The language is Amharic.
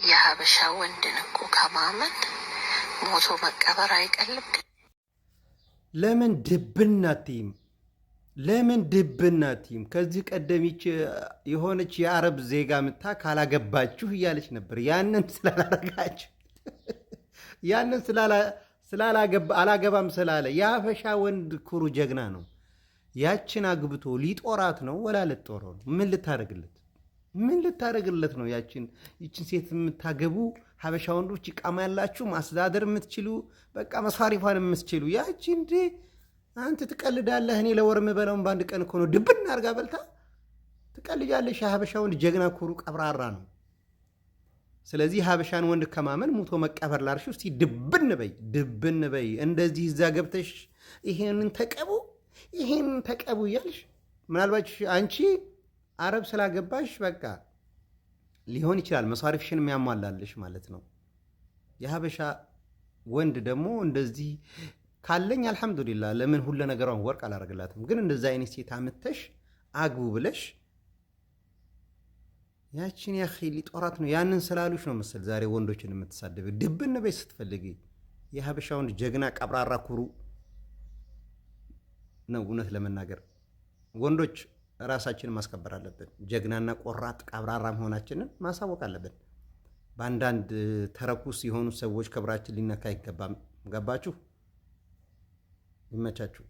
የሀበሻ ወንድን እኮ ከማመን ሞቶ መቀበር አይቀልም። ለምን ድብናቲም ለምን ድብናቲም ከዚህ ቀደም የሆነች የአረብ ዜጋ ምታ ካላገባችሁ እያለች ነበር። ያንን ስላላረጋችሁ ያንን አላገባም ስላለ የሀበሻ ወንድ ኩሩ ጀግና ነው። ያችን አግብቶ ሊጦራት ነው ወላ ልጦረው ነው? ምን ልታደርግለት ነው? ይችን ሴት የምታገቡ ሀበሻ ወንዶች ይቃማ ያላችሁ ማስተዳደር የምትችሉ በቃ መስፋሪፋን የምትችሉ ያቺ እንዴ አንተ ትቀልዳለህ። እኔ ለወር የምበላውን በአንድ ቀን እኮ ነው ድብን አድርጋ በልታ ትቀልጃለሽ። የሀበሻ ወንድ ጀግና ኩሩ ቀብራራ ነው። ስለዚህ ሀበሻን ወንድ ከማመን ሙቶ መቀበር ላርሽ እስቲ ድብን በይ። እንደዚህ እዛ ገብተሽ ይሄንን ተቀቡ እያልሽ ምናልባት አንቺ አረብ ስላገባሽ በቃ ሊሆን ይችላል መሳሪፍሽን የሚያሟላልሽ ማለት ነው። የሀበሻ ወንድ ደግሞ እንደዚህ ካለኝ አልሐምዱሊላህ ለምን ሁሉ ነገሯን ወርቅ አላረግላትም። ግን እንደዛ አይነት ሴት አምተሽ አግቡ ብለሽ ያቺን ያኺሊ ጦራት ነው ያንን ስላሉሽ ነው መሰል ዛሬ ወንዶችን የምትሳደብ። ድብን በይ ስትፈልጊ። የሀበሻ ወንድ ጀግና ቀብራራ ኩሩ ነው። እውነት ለመናገር ወንዶች ራሳችንን ማስከበር አለብን። ጀግናና ቆራጥ ቀብራራ መሆናችንን ማሳወቅ አለብን። በአንዳንድ ተረኩስ የሆኑ ሰዎች ክብራችን ሊነካ አይገባም። ገባችሁ? ይመቻችሁ።